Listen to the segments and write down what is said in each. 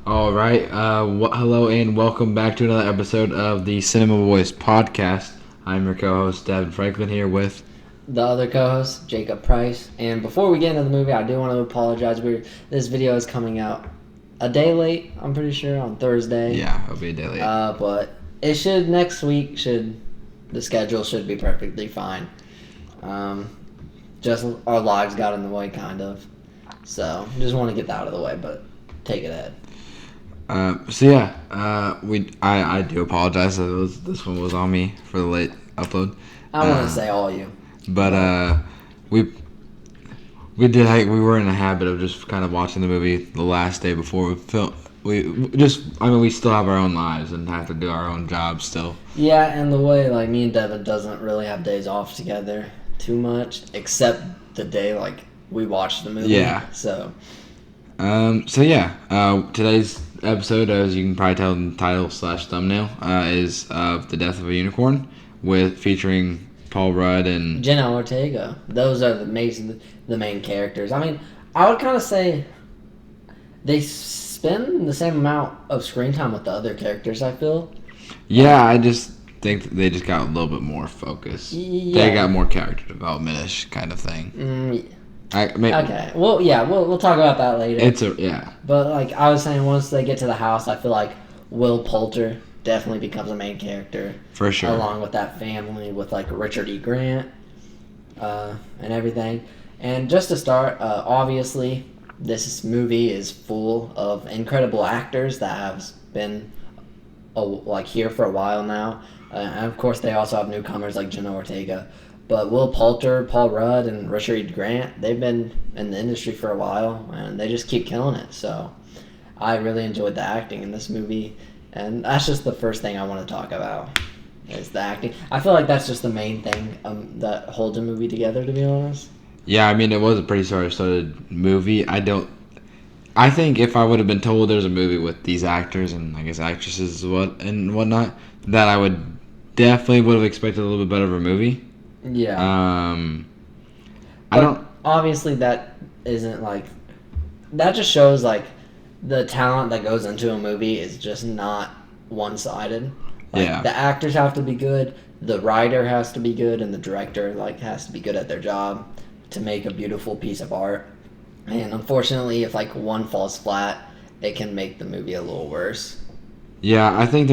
All right. Hello and welcome back to another episode of the Cinema Boys podcast. I'm your co-host Devan Franklin here with. The other co-host, Jacob Price. And before we get into the movie, I do want to apologize. This video is coming out a day late, I'm pretty sure, on Thursday. Yeah, it'll be a day late. But it should, next week, the schedule should be perfectly fine. Just our lives got in the way, kind of. So, just want to get that out of the way, but take it ahead. I do apologize that this one was on me for the late upload. I want to say all you. But we were in a habit of just kind of watching the movie the last day before we film. We still have our own lives and have to do our own jobs still. Yeah, and the way me and Devin doesn't really have days off together too much, except the day we watch the movie. Yeah. Today's episode, as you can probably tell in the title / thumbnail, is The Death of a Unicorn, featuring Paul Rudd and Jenna Ortega. Those are the main characters. I mean, I would kind of say they spend the same amount of screen time with the other characters, I feel. Yeah, I just think that they just got a little bit more focus. Yeah. They got more character development-ish kind of thing. Okay. Well, yeah, we'll talk about that later. Yeah. But I was saying, once they get to the house, I feel like Will Poulter definitely becomes a main character. For sure. Along with that family, with Richard E. Grant, and everything. And just to start, obviously, this movie is full of incredible actors that have been here for a while now. And of course, they also have newcomers like Jenna Ortega. But Will Poulter, Paul Rudd, and Richard E. Grant, they've been in the industry for a while, and they just keep killing it. So I really enjoyed the acting in this movie, and that's just the first thing I want to talk about, is the acting. I feel like that's just the main thing that holds a movie together, to be honest. Yeah, I mean, it was a pretty star-studded movie. I think if I would have been told there's a movie with these actors and I guess actresses and whatnot, that I would have expected a little bit better of a movie. Yeah. I don't. Obviously, that isn't that just shows the talent that goes into a movie is just not one-sided. Yeah. The actors have to be good, the writer has to be good, and the director has to be good at their job to make a beautiful piece of art. And unfortunately, if one falls flat, it can make the movie a little worse. Yeah, I think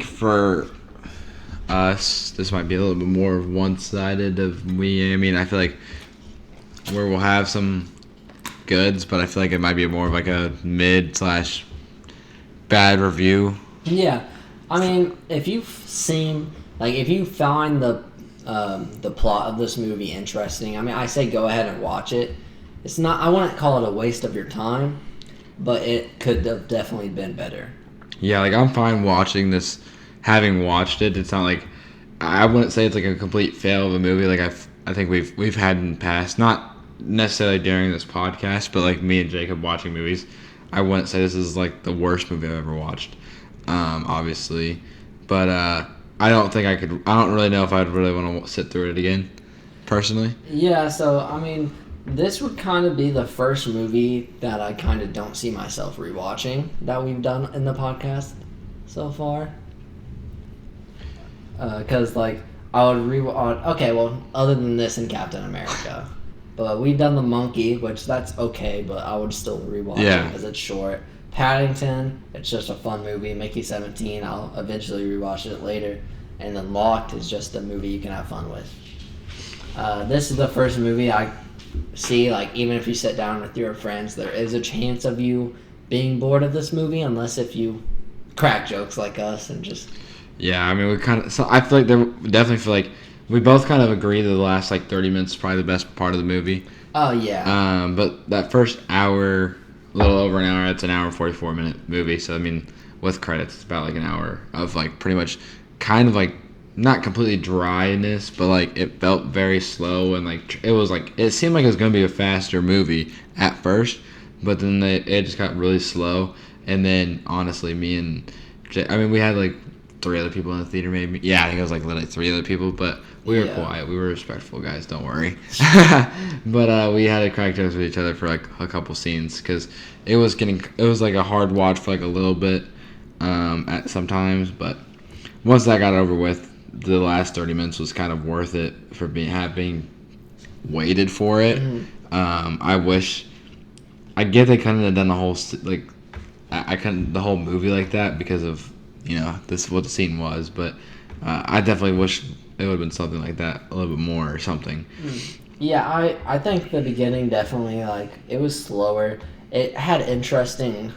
for us, this might be a little bit more one-sided of me. I mean, I feel like where we'll have some goods, but I feel like it might be more of a mid/bad review. Yeah, I mean, if you find the plot of this movie interesting, I mean, I say go ahead and watch it. It's not. I wouldn't call it a waste of your time, but it could have definitely been better. Yeah, I'm fine watching this. Having watched it, it's not I wouldn't say it's a complete fail of a movie. I think we've had in the past, not necessarily during this podcast, but me and Jacob watching movies. I wouldn't say this is the worst movie I've ever watched, obviously, but I don't think I could. I don't really know if I'd really want to sit through it again, personally. Yeah, so I mean, this would kind of be the first movie that I kind of don't see myself rewatching that we've done in the podcast so far. Because I would rewatch. Okay, well, other than this and Captain America, but we've done The Monkey, which that's okay, but I would still rewatch it because it's short. Paddington, it's just a fun movie. Mickey 17, I'll eventually rewatch it later. And then Locked is just a movie you can have fun with. This is the first movie I see, even if you sit down with your friends, there is a chance of you being bored of this movie, unless if you crack jokes like us and just... Yeah, I mean, I feel we both kind of agree that the last 30 minutes is probably the best part of the movie. Oh, yeah. But that first hour, a little over an hour, it's an hour and 44-minute movie. So, I mean, with credits, it's about an hour of pretty much kind of not completely dryness, but it felt very slow and it was it seemed like it was going to be a faster movie at first, but then it just got really slow. And then honestly, we had 3 other people in the theater, maybe. Yeah, I think it was like literally 3 other people, but we were Yeah. quiet. We were respectful, guys. Don't worry. But we had to crack jokes with each other for like a couple scenes because it was like a hard watch for like a little bit at sometimes, but once that got over with, the last 30 minutes was kind of worth it for being waited for it. I wish. I get they couldn't have done the whole like I couldn't the whole movie like that because of this is what the scene was, but I definitely wish it would have been something like that a little bit more or something. Yeah, I think the beginning definitely like it was slower. It had interesting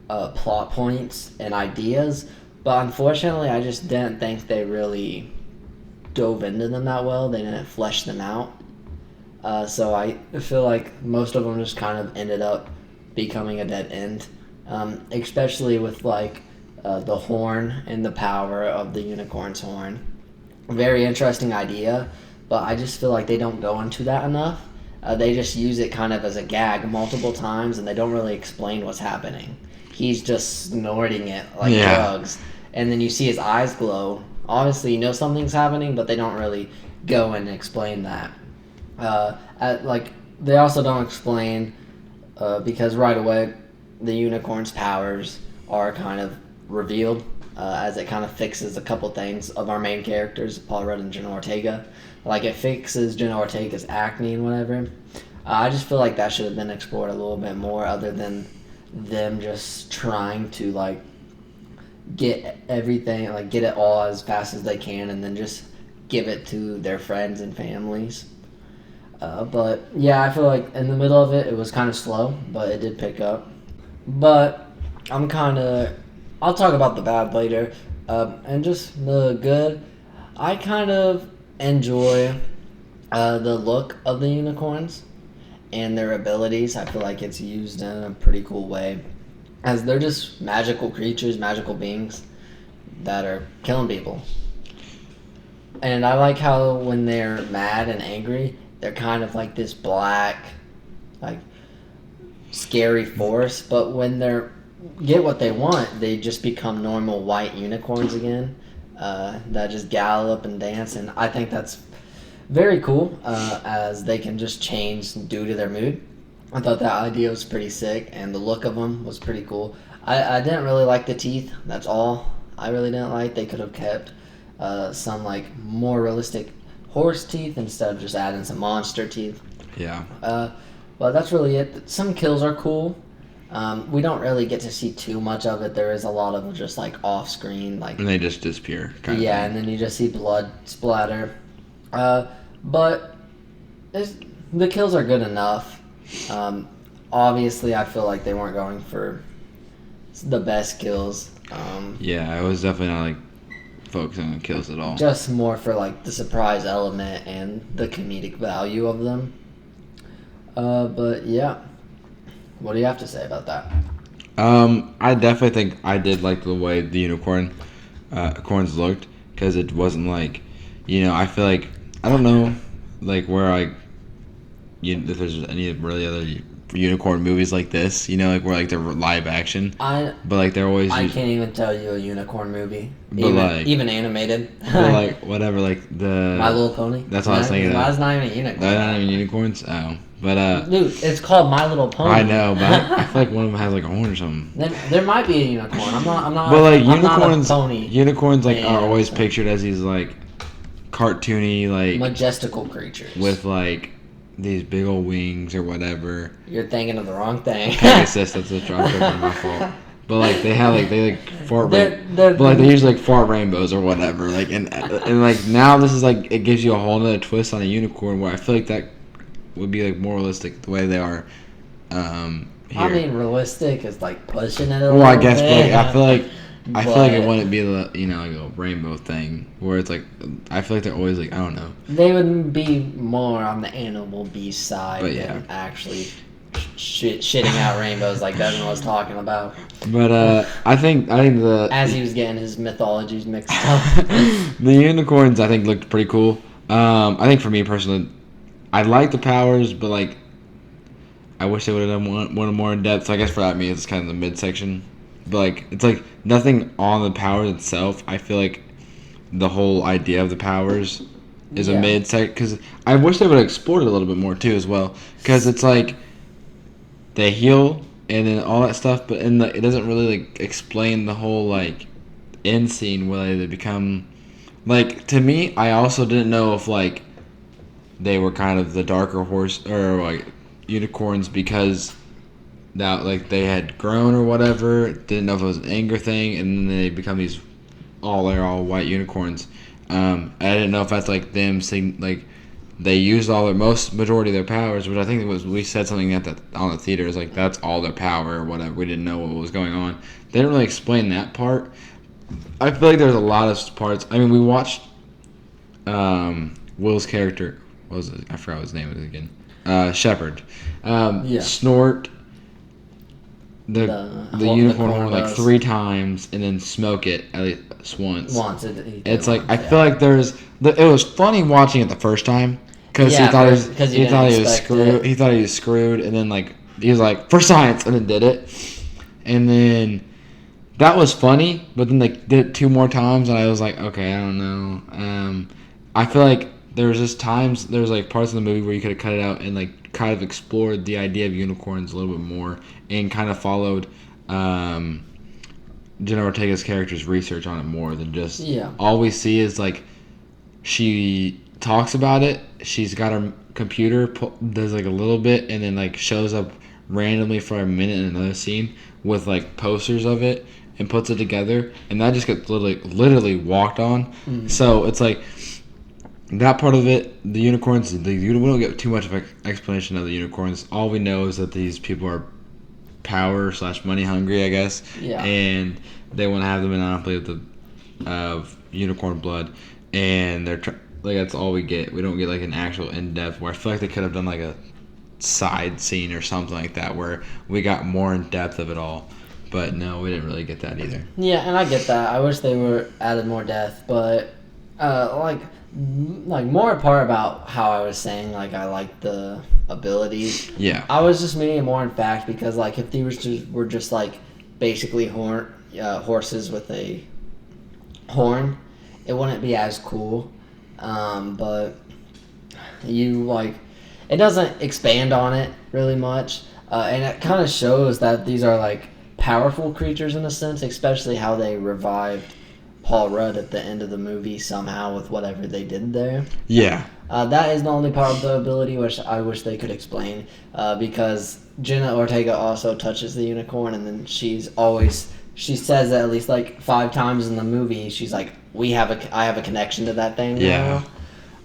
plot points and ideas, but unfortunately, I just didn't think they really dove into them that well. They didn't flesh them out. So I feel like most of them just kind of ended up becoming a dead end, especially with like the horn and the power of the unicorn's horn. Very interesting idea, but I just feel like they don't go into that enough. They just use it kind of as a gag multiple times, and they don't really explain what's happening. He's just snorting it like drugs, and then you see his eyes glow. Obviously, you know something's happening, but they don't really go and explain that. They also don't explain because right away the unicorn's powers are kind of revealed as it kind of fixes a couple things of our main characters, Paul Rudd and Jenna Ortega. Like it fixes Jenna Ortega's acne and whatever. I just feel like that should have been explored a little bit more, other than them just trying to like get everything, like get it all as fast as they can, and then just give it to their friends and families. But yeah, I feel like in the middle of it, it was kind of slow, but it did pick up. But I'll talk about the bad later, and just the good. I kind of enjoy the look of the unicorns and their abilities. I feel like it's used in a pretty cool way, as they're just magical creatures, magical beings that are killing people. And I like how when they're mad and angry, they're kind of like this black, like, scary force. But when they're get what they want, they just become normal white unicorns again that just gallop and dance. And I think that's very cool, as they can just change due to their mood. I thought that idea was pretty sick, and the look of them was pretty cool. I didn't really like the teeth. That's all I really didn't like. They could have kept some like more realistic horse teeth instead of just adding some monster teeth. Yeah. But that's really it. Some kills are cool. We don't really get to see too much of it. There is a lot of just like off screen, like, And they just disappear. yeah, and then you just see blood splatter. But the kills are good enough. Obviously, I feel like they weren't going for the best kills. Yeah, it was definitely not like focusing on kills at all. Just more for like the surprise element and the comedic value of them. But yeah, what do you have to say about that? I definitely think I did like the way the unicorns looked, because it wasn't like, I feel like, I don't know, like where if there's any really other unicorn movies like this, like where like they're live action. But like they're always. I can't even tell you a unicorn movie. But even animated. But like whatever, like the My Little Pony. That's what I was thinking. That's not even a unicorn. They're not even unicorns. Oh, but dude, it's called My Little Pony. I know, but I feel like one of them has like a horn or something. There might be a unicorn. I'm not. But like unicorns like are always pictured as these like cartoony, like majestical creatures with like these big old wings or whatever. You're thinking of the wrong thing. That's my fault. But like they fart but like they usually like fart rainbows or whatever. Like and like now this is like it gives you a whole nother twist on a unicorn, where I feel like that would be like more realistic the way they are. Here. I mean, realistic is like pushing it a well, little I guess, bit. but like, I feel like it wouldn't be like a rainbow thing where it's like I feel like they're always like, I don't know. They would be more on the animal beast side than actually shitting out rainbows like Devan was talking about. But I think as he was getting his mythologies mixed up. The unicorns I think looked pretty cool. I think for me personally, I like the powers, but like I wish they would have done one more in depth. So I guess for that, me it's kind of the midsection. But like it's like nothing on the powers itself. I feel like the whole idea of the powers is a Yeah. mid sec because I wish they would have explored it a little bit more too as well because it's like they heal and then all that stuff, but it doesn't really like explain the whole like end scene where they become like to me. I also didn't know if like they were kind of the darker horse or like unicorns because that like they had grown or whatever. Didn't know if it was an anger thing, and then they become these they're all white unicorns. I didn't know if that's like them saying like they used all their majority of their powers, which I think it was we said something at on the theater is like that's all their power or whatever. We didn't know what was going on. They didn't really explain that part. I feel like there's a lot of parts. I mean, we watched Will's character. What was it? I forgot what his name was again. Shepard. Yeah. Snort the unicorn horn like does. 3 times and then smoke it at least once. It's like I yeah. feel like it was funny watching it the first time because Yeah, he thought you he thought he was expect screwed. it. He thought he was screwed, and then like he was like for science, and then did it, and then that was funny. But then they did it 2 more times, and I was like, okay, I don't know. I feel like there was just times there was like parts of the movie where you could have cut it out and like kind of explored the idea of unicorns a little bit more and kind of followed Jenna Ortega's character's research on it more than just all we see is like she talks about it. She's got her computer does like a little bit and then like shows up randomly for a minute in another scene with like posters of it and puts it together, and that just gets literally walked on. So it's like that part of it, the unicorns, we don't get too much of an explanation of the unicorns. All we know is that these people are power/money hungry, I guess. Yeah. And they want to have the monopoly of unicorn blood, and they're like that's all we get. We don't get like an actual in depth. Where I feel like they could have done like a side scene or something like that, where we got more in depth of it all. But no, we didn't really get that either. Yeah, and I get that. I wish they were added more depth, but like more part about how I was saying, like I like the abilities. Yeah. I was just meaning it more in fact because like if these were just like basically horses with a horn, it wouldn't be as cool. But you like it doesn't expand on it really much, and it kind of shows that these are like powerful creatures in a sense, especially how they revived Paul Rudd at the end of the movie somehow with whatever they did there. Yeah. That is the only part of the ability which I wish they could explain, because Jenna Ortega also touches the unicorn, and then she says that at least like 5 times in the movie. She's like, I have a connection to that thing Yeah.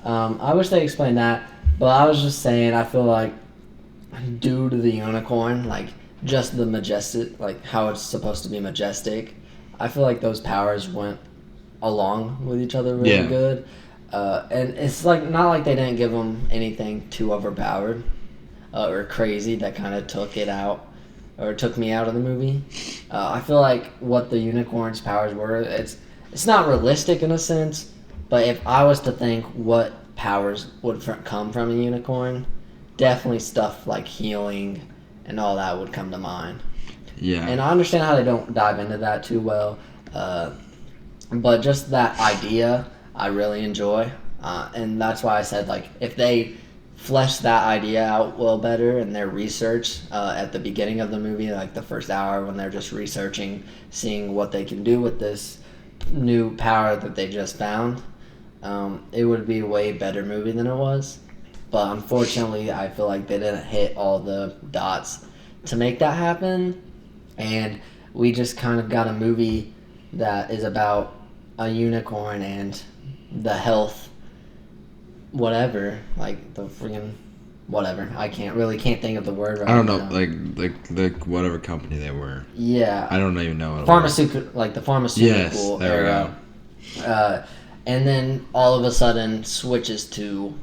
now. I wish they explained that, but I was just saying I feel like due to the unicorn, like just the majestic, like how it's supposed to be majestic, I feel like those powers went along with each other really good. And it's like not like they didn't give them anything too overpowered or crazy that kind of took it out or took me out of the movie. I feel like what the unicorn's powers were, it's not realistic in a sense, but if I was to think what powers would come from a unicorn, definitely stuff like healing and all that would come to mind. Yeah. And I understand how they don't dive into that too well, but just that idea I really enjoy, and that's why I said like if they flesh that idea out well better in their research at the beginning of the movie, like the first hour when they're just researching, seeing what they can do with this new power that they just found, it would be a way better movie than it was. But unfortunately, I feel like they didn't hit all the dots to make that happen. And we just kind of got a movie that is about a unicorn and the health, whatever, like the freaking whatever. I can't think of the word right now. I don't know, like whatever company they were. Yeah. I don't even know what pharmaceutical, like the pharmaceutical there era. We go. And then all of a sudden switches to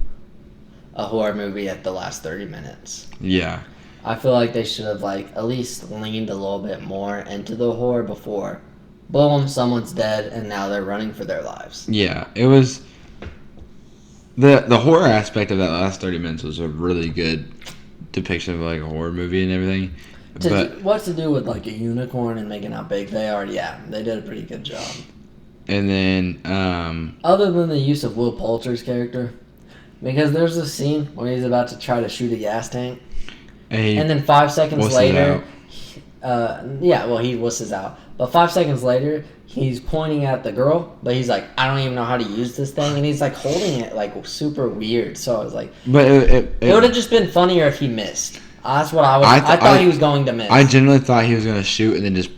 a horror movie at the last 30 minutes. Yeah. I feel like they should have like at least leaned a little bit more into the horror before. Boom, someone's dead, and now they're running for their lives. Yeah, it was the horror aspect of that last 30 minutes was a really good depiction of like a horror movie and everything. What to do with like a unicorn and making how big they are? Yeah, they did a pretty good job. And then, other than the use of Will Poulter's character, because there's a scene where he's about to try to shoot a gas tank, and then 5 seconds later, he wusses out. But 5 seconds later, he's pointing at the girl, but he's like, I don't even know how to use this thing, and he's like holding it like super weird. So I was like, but it would have just been funnier if he missed. That's what I was. I thought he was going to miss. I genuinely thought he was going to shoot and then just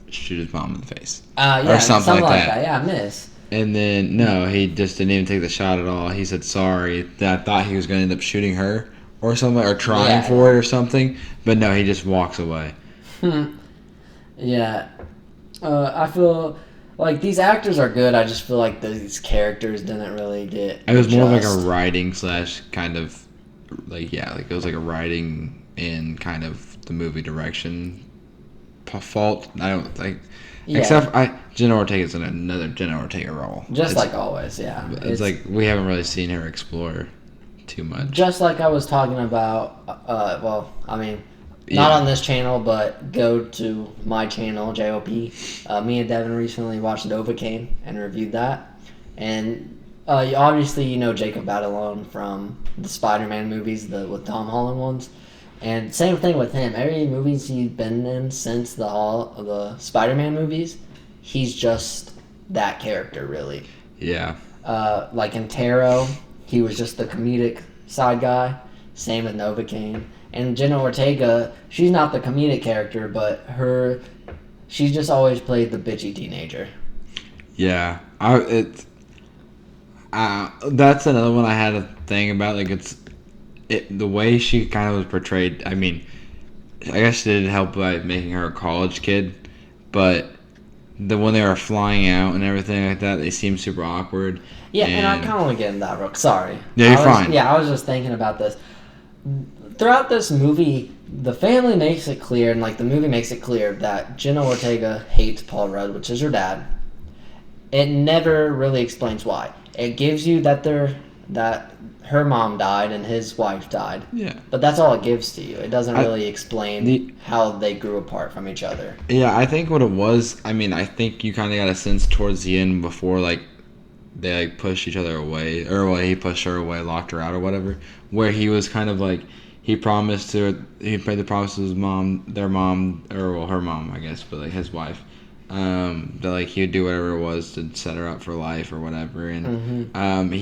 shoot his mom in the face. Or something like that. Yeah, miss. And then, no, he just didn't even take the shot at all. He said sorry. I thought he was going to end up shooting her or something, or trying for it or something. But no, he just walks away. Yeah. I feel like these actors are good. I just feel like these characters didn't really get it was more like a writing / kind of, like, yeah, like it was like a writing and kind of the movie direction fault. I don't think... Yeah. Except Jenna Ortega's in another Jenna Ortega role. Just like always, yeah. It's like we haven't really seen her explore too much. Just like I was talking about, not on this channel, but go to my channel, JOP. Me and Devan recently watched Novocaine and reviewed that. And obviously you know Jacob Batalon from the Spider-Man movies, with Tom Holland ones. And same thing with him. Every movies he's been in since the Spider-Man movies, he's just that character, really. Yeah. Like in Taro, he was just the comedic side guy. Same with Novocaine. And Jenna Ortega, she's not the comedic character, but she's just always played the bitchy teenager. Yeah. That's another one I had a thing about. Like, the way she kind of was portrayed, I mean, I guess she did help by making her a college kid, but when they were flying out and everything like that, they seemed super awkward. Yeah, and I kind of want to get into that, Brooke. Sorry. Yeah, you're fine. Yeah, I was just thinking about this. Throughout this movie, the family makes it clear, and like the movie makes it clear, that Jenna Ortega hates Paul Rudd, which is her dad. It never really explains why. It gives you that her mom died and his wife died. Yeah. But that's all it gives to you. It doesn't really explain how they grew apart from each other. Yeah, I think what it was, I mean, I think you kind of got a sense towards the end before, like, they, like, pushed each other away, or, well, he pushed her away, locked her out or whatever, where he was kind of, like, he promised her, he made the promise to his mom, her mom, I guess, but, like, his wife, that, like, he would do whatever it was to set her up for life or whatever, and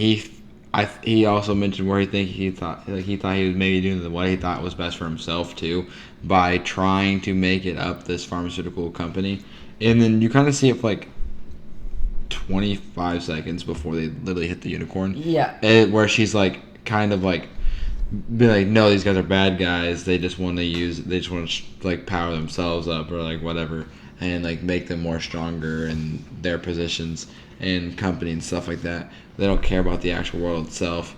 he also mentioned where he thought he was maybe doing what he thought was best for himself too, by trying to make it up this pharmaceutical company, and then you kind of see it for like 25 seconds before they literally hit the unicorn. Yeah. Where she's like kind of like be like, no, these guys are bad guys. They just want to like power themselves up or like whatever, and like make them more stronger in their positions and company and stuff like that. They don't care about the actual world itself.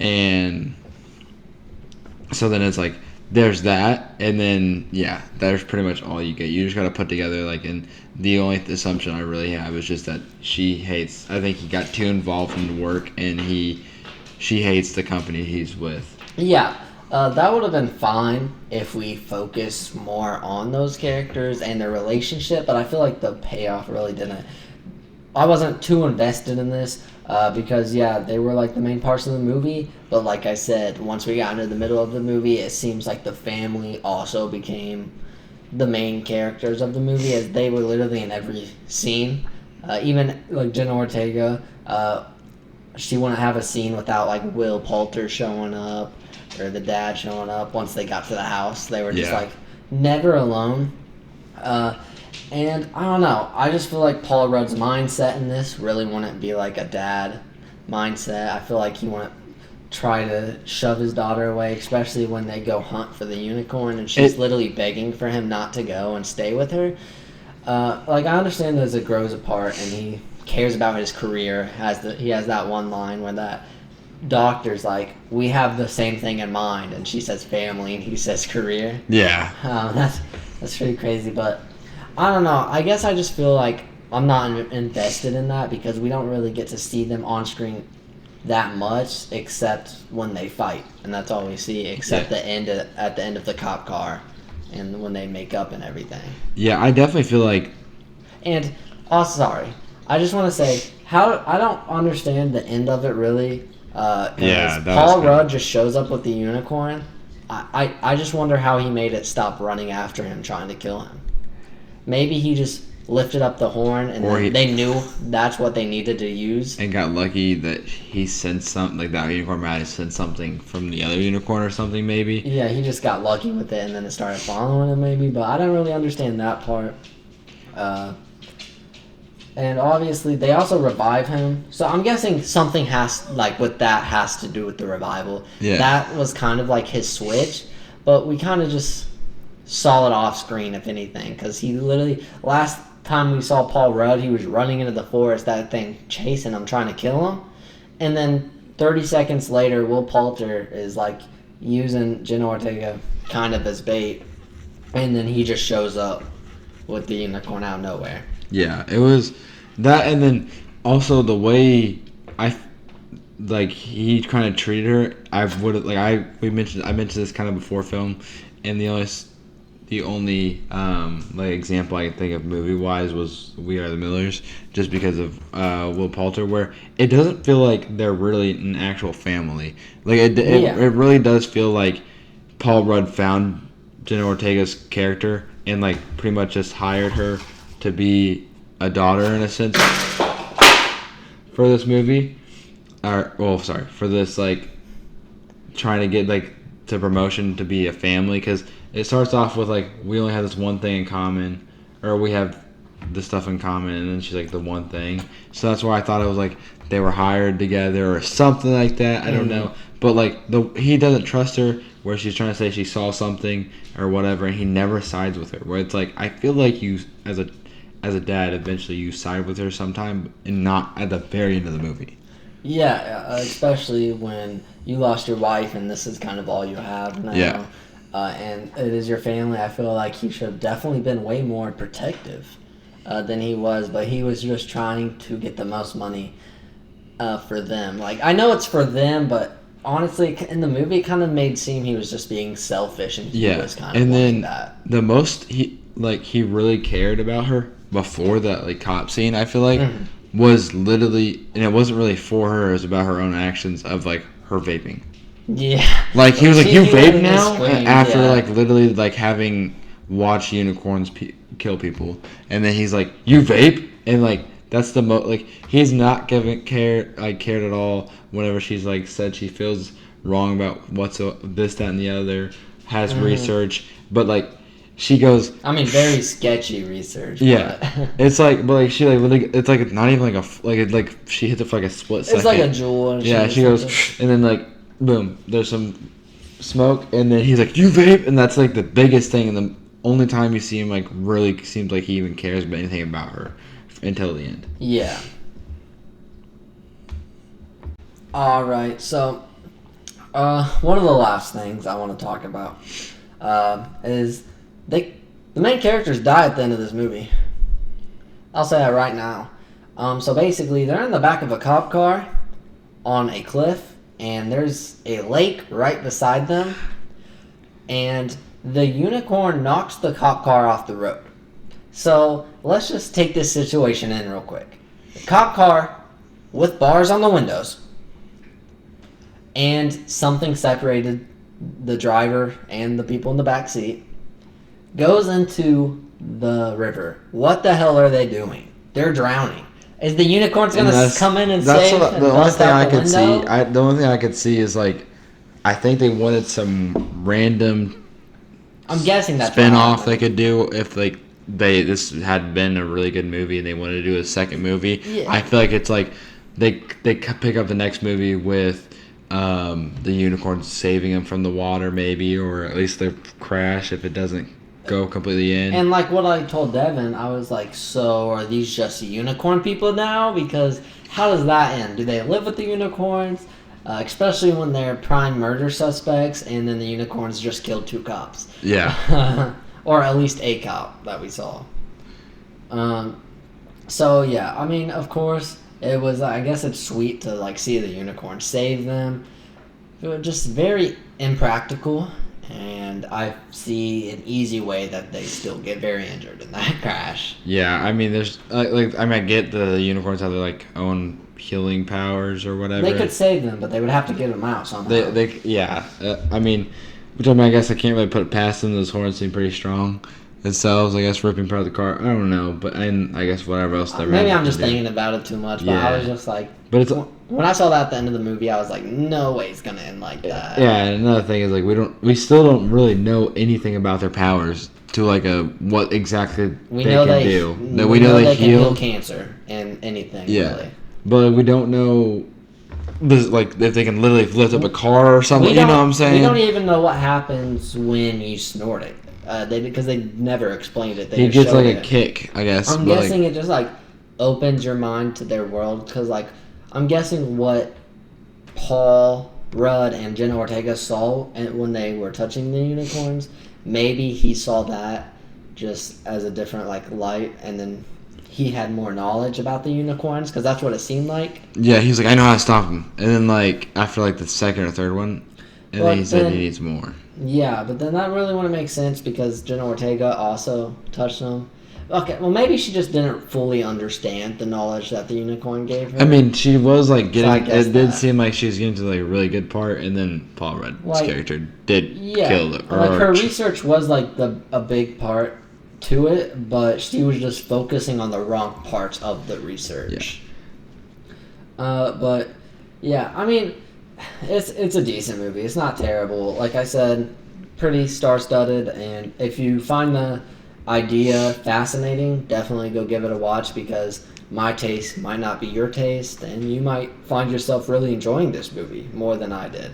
And so then it's like, there's that, and then, yeah, there's pretty much all you get. You just got to put together, like, and the only assumption I really have is just that I think he got too involved in the work, and she hates the company he's with. Yeah, that would have been fine if we focused more on those characters and their relationship, but I feel like the payoff really didn't. I wasn't too invested in this because, yeah, they were like the main parts of the movie. But like I said, once we got into the middle of the movie, it seems like the family also became the main characters of the movie, as they were literally in every scene. Even like Jenna Ortega, she wouldn't have a scene without like Will Poulter showing up or the dad showing up. Once they got to the house, they were just like never alone. And I don't know, I just feel like Paul Rudd's mindset in this really wouldn't be like a dad mindset. I feel like he wouldn't try to shove his daughter away, especially when they go hunt for the unicorn and she's literally begging for him not to go and stay with her. Like, I understand that as it grows apart and he cares about his career. He has that one line where that doctor's like, we have the same thing in mind, and she says family and he says career. Yeah. That's pretty crazy, but I don't know. I guess I just feel like I'm not invested in that because we don't really get to see them on screen that much, except when they fight, and that's all we see. Except at the end of the cop car, and when they make up and everything. Yeah, I definitely feel like. And sorry, I just want to say how I don't understand the end of it really. Yeah, that Paul was Rudd just shows up with the unicorn. I just wonder how he made it stop running after him, trying to kill him. Maybe he just lifted up the horn and they knew that's what they needed to use. And got lucky that he sent something, like that unicorn might have sent something from the other unicorn or something, maybe. Yeah, he just got lucky with it and then it started following him, maybe. But I don't really understand that part. And obviously, they also revive him. So I'm guessing something has to do with the revival. Yeah. That was kind of like his switch. But we kind of just saw it off screen, if anything. Because he literally, last time we saw Paul Rudd, he was running into the forest, that thing chasing him, trying to kill him. And then 30 seconds later, Will Poulter is like using Jenna Ortega kind of as bait. And then he just shows up with the unicorn out of nowhere. Yeah, it was that, and then also the way he kind of treated her. I mentioned this kind of before film, and the only example I can think of movie wise was We Are the Millers, just because of Will Poulter, where it doesn't feel like they're really an actual family. Like it really does feel like Paul Rudd found Jenna Ortega's character and like pretty much just hired her to be a daughter in a sense for this movie, for this like trying to get like to promotion to be a family, because it starts off with like we only have this one thing in common, or we have this stuff in common, and then she's like the one thing. So that's why I thought it was like they were hired together or something like that. I don't know, but like he doesn't trust her, where she's trying to say she saw something or whatever, and he never sides with her. Where it's like I feel like you as a dad, eventually you side with her sometime, and not at the very end of the movie. Yeah, especially when you lost your wife and this is kind of all you have now. Yeah. And it is your family. I feel like he should have definitely been way more protective than he was, but he was just trying to get the most money for them. Like, I know it's for them, but honestly, in the movie, it kind of made it seem he was just being selfish, and he was kind of wanting that. The most he really cared about her before that like cop scene, I feel like, was literally, and it wasn't really for her, it was about her own actions of like her vaping. Yeah. Like he was like, you vape now? After like literally like having watched unicorns kill people, and then he's like, you vape? And like that's the like he's not cared at all whenever she's like said she feels wrong about what's this, that, and the other, has research, but like she goes, I mean, very sketchy research. Yeah, but it's like, but like she like literally, it's like not even like she hits it for like a split second. It's like a jewel. Yeah, she goes, and then like boom, there's some smoke, and then he's like, you vape, and that's like the biggest thing, and the only time you see him like really seems like he even cares about anything about her until the end. Yeah. All right, so one of the last things I want to talk about is the main characters die at the end of this movie. I'll say that right now. So basically, they're in the back of a cop car on a cliff, and there's a lake right beside them, and the unicorn knocks the cop car off the road. So let's just take this situation in real quick. The cop car with bars on the windows, and something separated the driver and the people in the back seat, goes into the river. What the hell are they doing? They're drowning. Is the unicorn's going to come in and save and bust out the window? The only thing I could see is like, I think they wanted some random I'm guessing that's spin-off they could do if like this had been a really good movie and they wanted to do a second movie. Yeah. I feel like it's like they pick up the next movie with the unicorn saving them from the water, maybe, or at least their crash if it doesn't go completely in. And like what I told Devan, I was like, so are these just unicorn people now? Because how does that end? Do they live with the unicorns? Especially when they're prime murder suspects, and then the unicorns just killed 2 cops. Yeah. Or at least a cop that we saw. So yeah, I mean, of course, it was. I guess it's sweet to like see the unicorn save them. It was just very impractical, and I see an easy way that they still get very injured in that crash. Yeah, I mean, there's I get the unicorns have their like own healing powers or whatever. They could save them, but they would have to get them out somehow. I mean, which I guess I can't really put it past them. Those horns seem pretty strong themselves. I guess ripping apart the car. I don't know, but and I guess whatever else they're maybe I'm just thinking about it too much. But Yeah. I was just like, But it's when I saw that at the end of the movie, I was like, no way it's gonna end like that. yeah. And another thing is like we still don't really know anything about their powers to like what exactly We they know can they do. we know they can heal. heal cancer and anything. Yeah. Really. But we don't know, like, if they can literally lift up a car or something. You know what I'm saying? We don't even know what happens when you snort it. Because they never explained it. He just gets showed like a it. kick, I guess. I'm but, guessing like, it just like opens your mind to their world. Because like I'm guessing what Paul Rudd and Jenna Ortega saw when they were touching the unicorns. Maybe he saw that just as a different like light, and then he had more knowledge about the unicorns because that's what it seemed like. yeah, he's like, I know how to stop him. And then like after like the second or third one, and then he said he needs more. Yeah, but then that really wouldn't make sense because Jenna Ortega also touched them. Okay, well maybe she just didn't fully understand the knowledge that the unicorn gave her. I mean, she was like getting. guess It did that. seem like she was getting to like a really good part, and then Paul Rudd's Like, character did kill it. Like her research was like a big part to it, but she was just focusing on the wrong parts of the research. But yeah, I mean, it's a decent movie. It's not terrible. Like I said, pretty star-studded, and if you find the idea fascinating, definitely go give it a watch because my taste might not be your taste, and you might find yourself really enjoying this movie more than I did.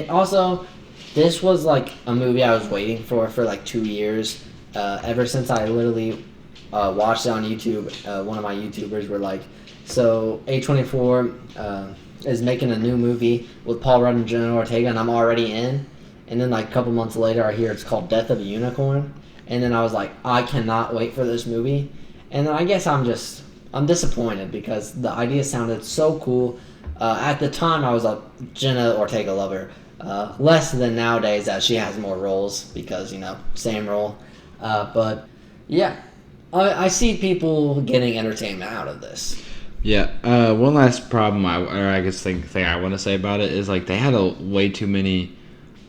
Also, this was like a movie I was waiting for like 2 years. Ever since I literally watched it on YouTube, one of my YouTubers were like, so A24 is making a new movie with Paul Rudd and Jenna Ortega, and I'm already in. And then like a couple months later, I hear it's called Death of a Unicorn. And then I was like, I cannot wait for this movie. And then I guess I'm disappointed because the idea sounded so cool. At the time, I was a Jenna Ortega lover. Less than nowadays as she has more roles because, same role. But yeah, I see people getting entertainment out of this. Yeah. One last problem, thing I want to say about it is like they had way too many,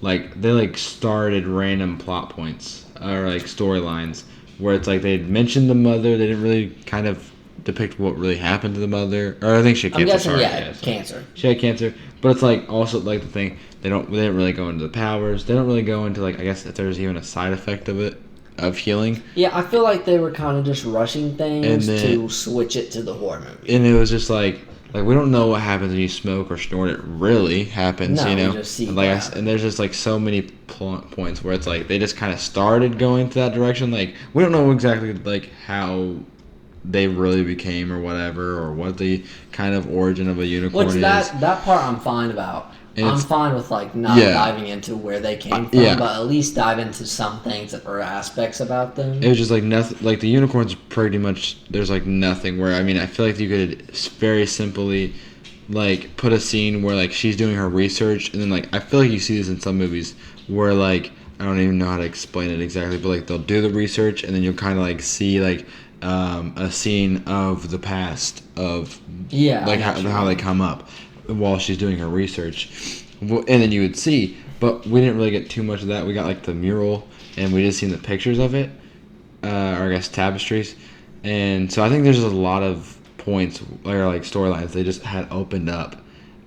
like they like started random plot points or like storylines where it's like they mentioned the mother, they didn't really kind of depict what really happened to the mother, or I think she had cancer. Cancer. She had cancer, but it's like also like the thing they didn't really go into the powers. They don't really go into like I guess if there's even a side effect of it. Of healing. Yeah, I feel like they were kind of just rushing things to switch it to the horror movie. And it was just like we don't know what happens when you smoke or snort. It really happens, No, you know. we just see and there's just like so many points where it's like they just kind of started going to that direction. Like we don't know exactly like how they really became or whatever, or what the kind of origin of a unicorn is. That part I'm fine about. I'm fine with like not diving into where they came from, but at least dive into some things or aspects about them. It was just like nothing. Like the unicorns, pretty much. There's like nothing where I feel like you could very simply like put a scene where like she's doing her research, and then like I feel like you see this in some movies where like I don't even know how to explain it exactly, but like they'll do the research, and then you'll kind of like see like a scene of the past of like how they come up while she's doing her research, and then you would see, but we didn't really get too much of that. We got like the mural, and we just seen the pictures of it, or I guess tapestries, and so I think there's a lot of points or like storylines they just had opened up,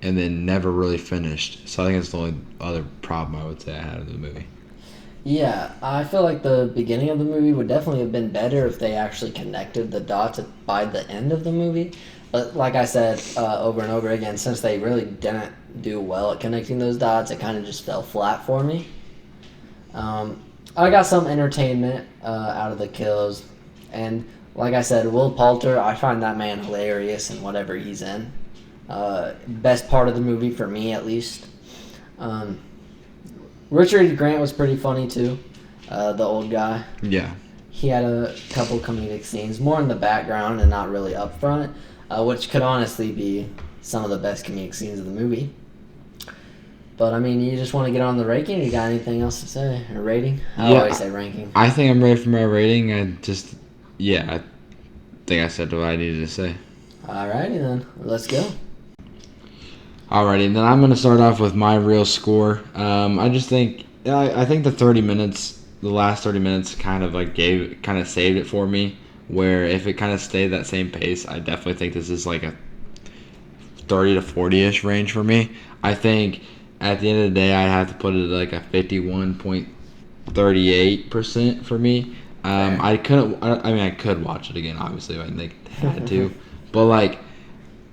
and then never really finished. So I think it's the only other problem I would say I had in the movie. Yeah, I feel like the beginning of the movie would definitely have been better if they actually connected the dots by the end of the movie. But like I said over and over again, since they really didn't do well at connecting those dots, it kind of just fell flat for me. I got some entertainment out of the kills. And like I said, Will Poulter, I find that man hilarious in whatever he's in. Best part of the movie for me, at least. Richard Grant was pretty funny, too. The old guy. Yeah. He had a couple comedic scenes, more in the background and not really up front. Which could honestly be some of the best comedic scenes of the movie. But I mean, you just want to get on the ranking? You got anything else to say? Or rating? I Yeah, always say ranking. I think I'm ready for my rating. I think I said what I needed to say. Alrighty then, let's go. Alrighty, and then I'm gonna start off with my real score. I just think I think the last 30 minutes, kind of saved it for me. Where if it kind of stayed that same pace, I definitely think this is like a 30 to 40ish range for me. I think at the end of the day, I have to put it at like a 51.38% for me. I couldn't. I mean, I could watch it again, obviously, if I think had to, but like,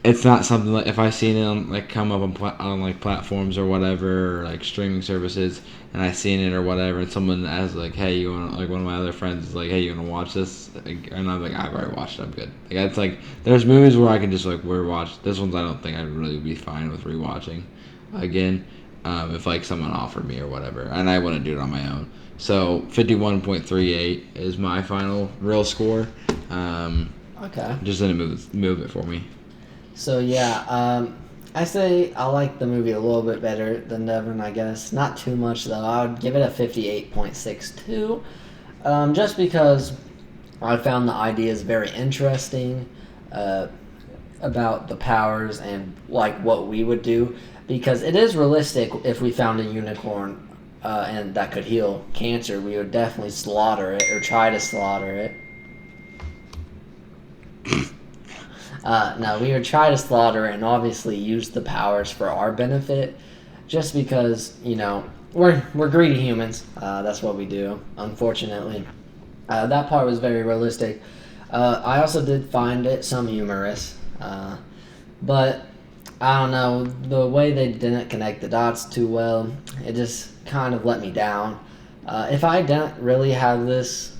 it's not something like if I seen it on like come up on like platforms or whatever, or like streaming services, and I seen it or whatever, and someone asks like, "Hey, you want like one of my other friends is like, hey, you want to watch this?" And I'm like, "I've already watched it. I'm good." Like it's like there's movies where I can just like rewatch. This one's I don't think I'd really be fine with rewatching again, if like someone offered me or whatever, and I wouldn't do it on my own. So 51.38 is my final real score. Okay. Just didn't move it for me. So yeah, I say I like the movie a little bit better than Devan, I guess. Not too much though. I would give it a 58.62, just because I found the ideas very interesting about the powers and like what we would do, because it is realistic. If we found a unicorn and that could heal cancer, we would definitely slaughter it or try to slaughter it. No, we would try to slaughter it and obviously use the powers for our benefit, just because, you know, we're greedy humans. That's what we do, unfortunately. That part was very realistic. I also did find it some humorous, but I don't know, the way they didn't connect the dots too well, it just kind of let me down. If I didn't really have this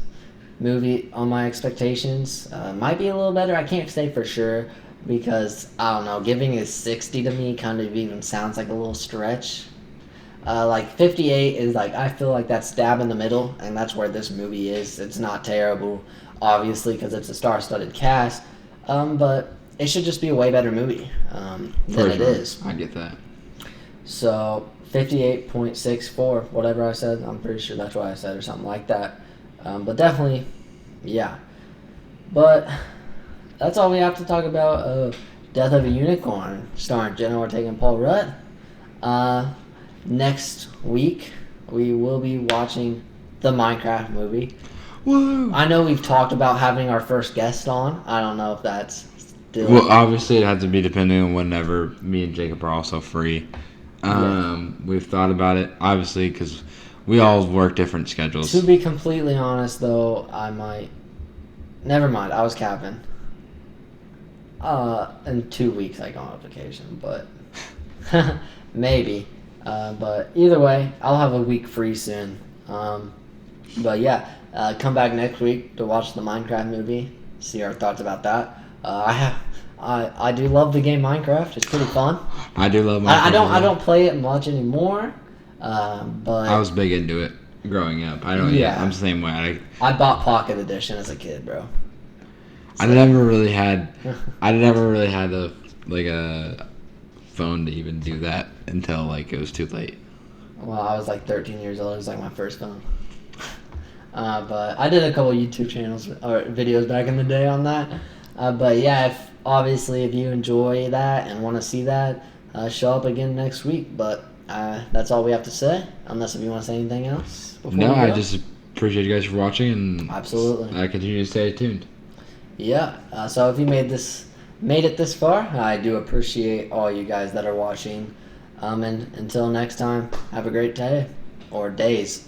movie on my expectations, might be a little better. I can't say for sure, because I don't know, giving a 60 to me kind of even sounds like a little stretch. Like 58 is like, I feel like that's dab in the middle, and that's where this movie is. It's not terrible, obviously, because it's a star-studded cast, but it should just be a way better movie than it is. I get that. So 58.64, whatever I said, I'm pretty sure that's what I said or something like that. But definitely, yeah. But that's all we have to talk about. Death of a Unicorn, starring Jenna Ortega and Paul Rudd. Next week, we will be watching the Minecraft movie. Woo! I know we've talked about having our first guest on. I don't know if that's still... Well, obviously it has to be depending on whenever me and Jacob are also free. We've thought about it, obviously, because we all work different schedules. To be completely honest, though, I might... Never mind, I was capping. In 2 weeks I go on vacation, but... maybe. But either way, I'll have a week free soon. But yeah, come back next week to watch the Minecraft movie, see our thoughts about that. I do love the game Minecraft. It's pretty fun. I do love Minecraft. I don't play it much anymore. But I was big into it growing up. I'm the same way. I bought Pocket Edition as a kid, bro. So. I never really had a phone to even do that until like it was too late. Well, I was like 13 years old. It was like my first phone. But I did a couple YouTube channels or videos back in the day on that. But yeah, if you enjoy that and want to see that, show up again next week. But that's all we have to say, unless if you want to say anything else. No, I just appreciate you guys for watching, and absolutely, I continue to stay tuned. Yeah. So if you made it this far, I do appreciate all you guys that are watching. And until next time, have a great day or days.